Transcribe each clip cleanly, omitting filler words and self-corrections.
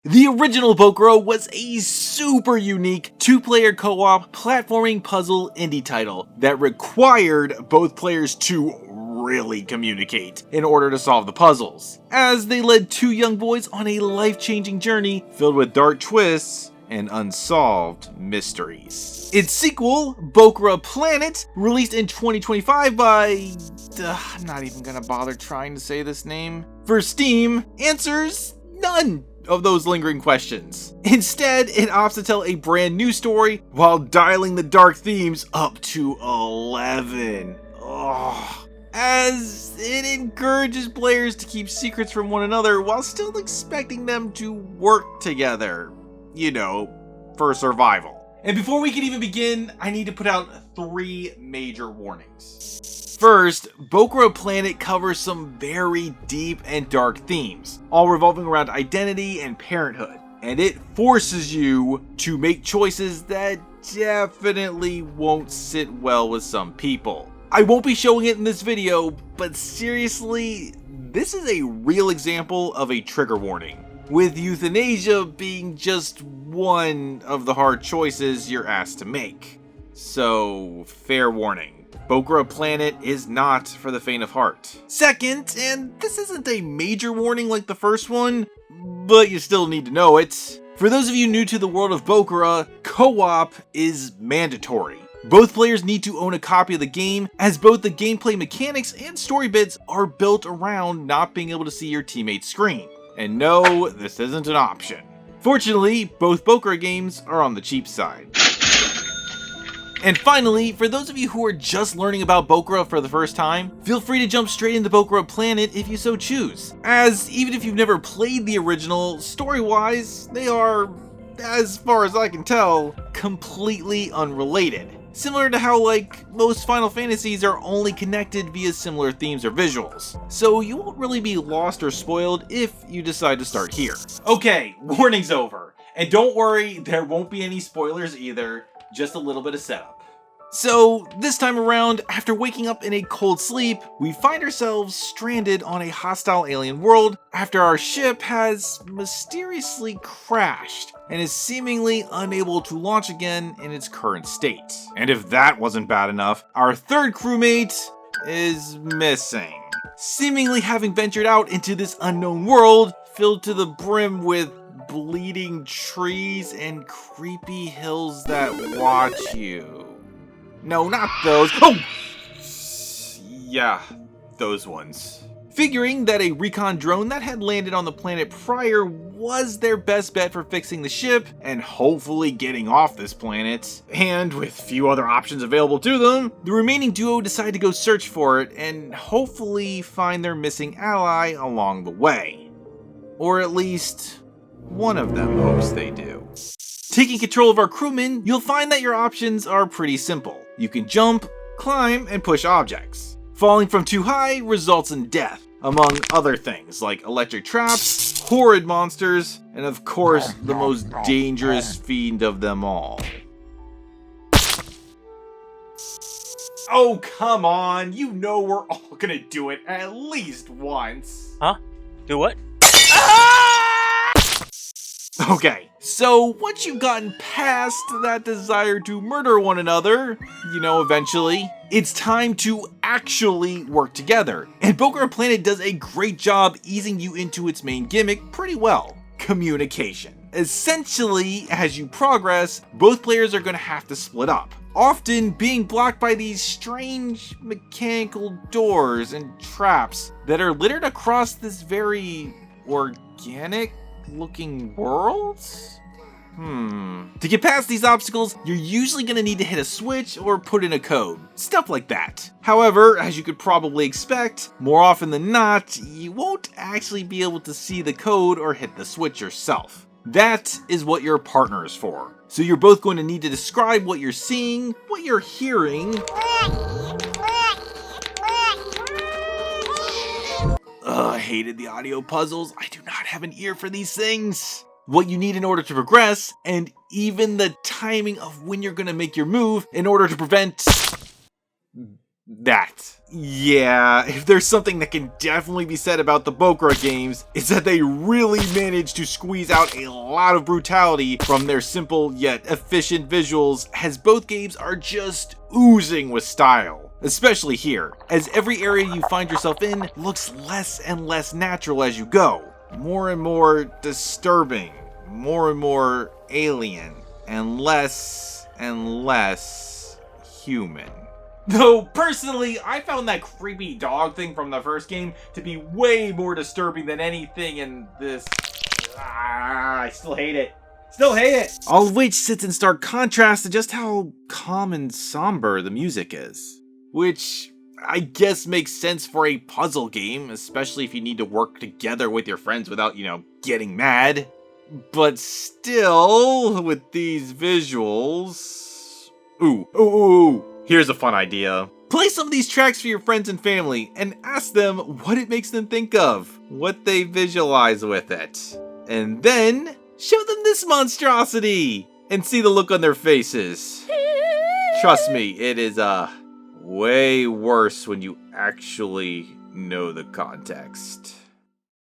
The original Bokura was a super unique two-player co-op platforming puzzle indie title that required both players to really communicate in order to solve the puzzles, as they led two young boys on a life-changing journey filled with dark twists and unsolved mysteries. Its sequel, Bokura Planet, released in 2025 by... I'm not even gonna bother trying to say this name. For Steam, answers none of those lingering questions. Instead, it opts to tell a brand new story while dialing the dark themes up to 11. As it encourages players to keep secrets from one another while still expecting them to work together. You know, for survival. And before we can even begin, I need to put out 3 major warnings. First, Bokura Planet covers some very deep and dark themes, all revolving around identity and parenthood, and it forces you to make choices that definitely won't sit well with some people. I won't be showing it in this video, but seriously, this is a real example of a trigger warning, with euthanasia being just one of the hard choices you're asked to make. So, fair warning. Bokura Planet is not for the faint of heart. Second, and this isn't a major warning like the first one, but you still need to know it. For those of you new to the world of Bokura, co-op is mandatory. Both players need to own a copy of the game, as both the gameplay mechanics and story bits are built around not being able to see your teammate's screen. And no, this isn't an option. Fortunately, both Bokura games are on the cheap side. And finally, for those of you who are just learning about Bokura for the first time, feel free to jump straight into Bokura Planet if you so choose, as even if you've never played the original, story-wise, they are, as far as I can tell, completely unrelated. Similar to how, like, most Final Fantasies are only connected via similar themes or visuals, so you won't really be lost or spoiled if you decide to start here. Okay, warning's over, and don't worry, there won't be any spoilers either. Just a little bit of setup. So, this time around, after waking up in a cold sleep, we find ourselves stranded on a hostile alien world after our ship has mysteriously crashed and is seemingly unable to launch again in its current state. And if that wasn't bad enough, our third crewmate is missing, seemingly having ventured out into this unknown world filled to the brim with bleeding trees and creepy hills that watch you. No, not those. Oh! Yeah, those ones. Figuring that a recon drone that had landed on the planet prior was their best bet for fixing the ship and hopefully getting off this planet, and with few other options available to them, the remaining duo decide to go search for it and hopefully find their missing ally along the way. Or at least one of them hopes they do. Taking control of our crewmen, you'll find that your options are pretty simple. You can jump, climb, and push objects. Falling from too high results in death, among other things like electric traps, horrid monsters, and of course the most dangerous fiend of them all. Oh, come on, you know we're all gonna do it at least once. Huh? Do what? Okay, so once you've gotten past that desire to murder one another, you know, eventually, it's time to actually work together. And Bokura Planet does a great job easing you into its main gimmick pretty well: communication. Essentially, as you progress, both players are going to have to split up, often being blocked by these strange mechanical doors and traps that are littered across this very organic looking worlds? To get past these obstacles, you're usually going to need to hit a switch or put in a code, stuff like that. However, as you could probably expect, more often than not, you won't actually be able to see the code or hit the switch yourself. That is what your partner is for. So you're both going to need to describe what you're seeing, what you're hearing, I hated the audio puzzles. I do not have an ear for these things. What you need in order to progress, and even the timing of when you're going to make your move in order to prevent that. Yeah, if there's something that can definitely be said about the Bokura games, it's that they really managed to squeeze out a lot of brutality from their simple yet efficient visuals, as both games are just oozing with style. Especially here, as every area you find yourself in looks less and less natural as you go. More and more disturbing, more and more alien, and less human. Though, personally, I found that creepy dog thing from the first game to be way more disturbing than anything in this. I still hate it. Still hate it! All of which sits in stark contrast to just how calm and somber the music is. Which I guess makes sense for a puzzle game, especially if you need to work together with your friends without, getting mad. But still, with these visuals... Ooh. Here's a fun idea. Play some of these tracks for your friends and family and ask them what it makes them think of, what they visualize with it. And then show them this monstrosity and see the look on their faces. Trust me, it is way worse when you actually know the context.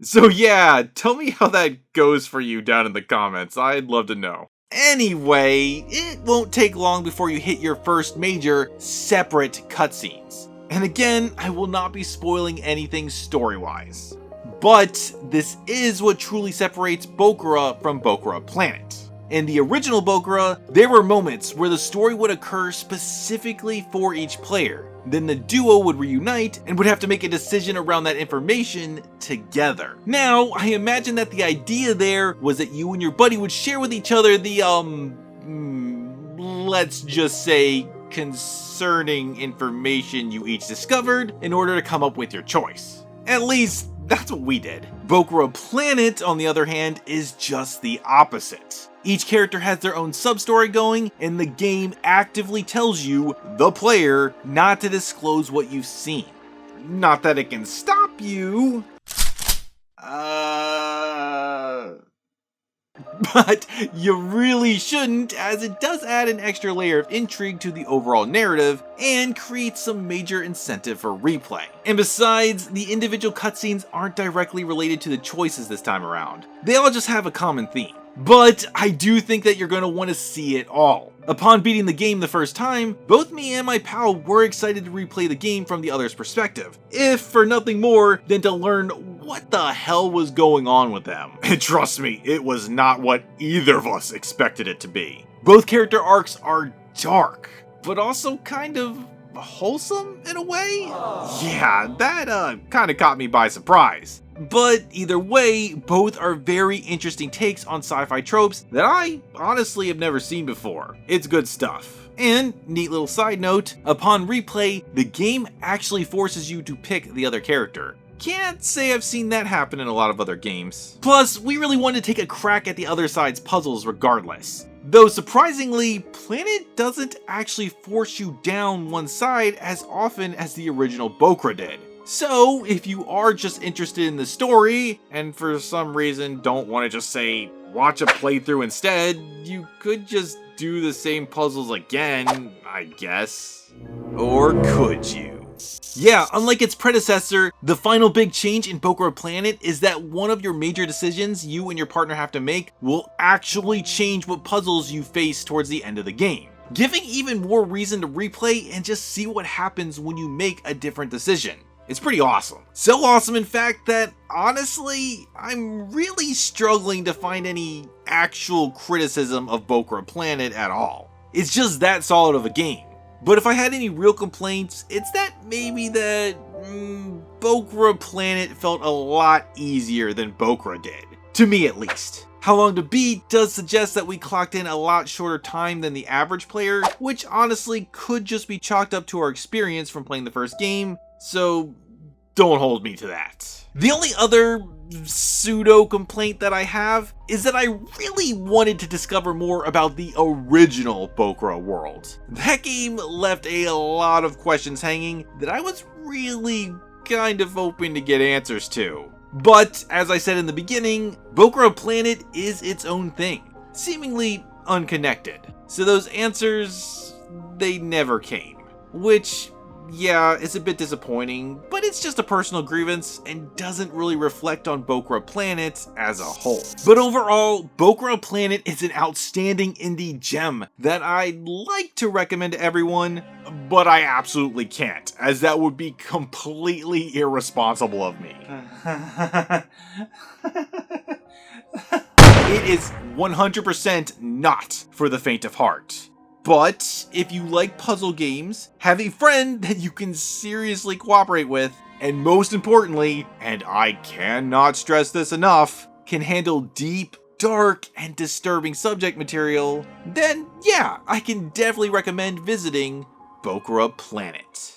So yeah, tell me how that goes for you down in the comments. I'd love to know. Anyway, it won't take long before you hit your first major separate cutscenes. And again, I will not be spoiling anything story-wise. But this is what truly separates Bokura from Bokura Planet. In the original Bokura, there were moments where the story would occur specifically for each player. Then the duo would reunite and would have to make a decision around that information together. Now, I imagine that the idea there was that you and your buddy would share with each other the, let's just say, concerning information you each discovered in order to come up with your choice. At least, that's what we did. Bokura Planet, on the other hand, is just the opposite. Each character has their own sub-story going, and the game actively tells you, the player, not to disclose what you've seen. Not that it can stop you. But you really shouldn't, as it does add an extra layer of intrigue to the overall narrative and creates some major incentive for replay. And besides, the individual cutscenes aren't directly related to the choices this time around. They all just have a common theme. But I do think that you're going to want to see it all. Upon beating the game the first time, both me and my pal were excited to replay the game from the other's perspective, if for nothing more than to learn what the hell was going on with them. And trust me, it was not what either of us expected it to be. Both character arcs are dark, but also kind of wholesome in a way? Yeah, that kind of caught me by surprise. But either way, both are very interesting takes on sci-fi tropes that I honestly have never seen before. It's good stuff. And, neat little side note, upon replay, the game actually forces you to pick the other character. Can't say I've seen that happen in a lot of other games. Plus, we really wanted to take a crack at the other side's puzzles regardless. Though surprisingly, Planet doesn't actually force you down one side as often as the original Bokura did. So, if you are just interested in the story, and for some reason don't want to just say, watch a playthrough instead, you could just do the same puzzles again, I guess. Or could you? Yeah, unlike its predecessor, the final big change in Bokura Planet is that one of your major decisions you and your partner have to make will actually change what puzzles you face towards the end of the game, giving even more reason to replay and just see what happens when you make a different decision. It's pretty awesome. So awesome, in fact, that honestly, I'm really struggling to find any actual criticism of Bokura Planet at all. It's just that solid of a game. But if I had any real complaints, it's that maybe Bokura Planet felt a lot easier than Bokura did. To me at least. How Long to Beat does suggest that we clocked in a lot shorter time than the average player, which honestly could just be chalked up to our experience from playing the first game, so don't hold me to that. The only other pseudo complaint that I have is that I really wanted to discover more about the original Bokura world. That game left a lot of questions hanging that I was really kind of hoping to get answers to. But, as I said in the beginning, Bokura Planet is its own thing, seemingly unconnected. So those answers, they never came. Which yeah, it's a bit disappointing, but it's just a personal grievance and doesn't really reflect on Bokura Planet as a whole. But overall, Bokura Planet is an outstanding indie gem that I'd like to recommend to everyone, but I absolutely can't, as that would be completely irresponsible of me. It is 100% not for the faint of heart. But if you like puzzle games, have a friend that you can seriously cooperate with, and most importantly, and I cannot stress this enough, can handle deep, dark, and disturbing subject material, then yeah, I can definitely recommend visiting Bokura Planet.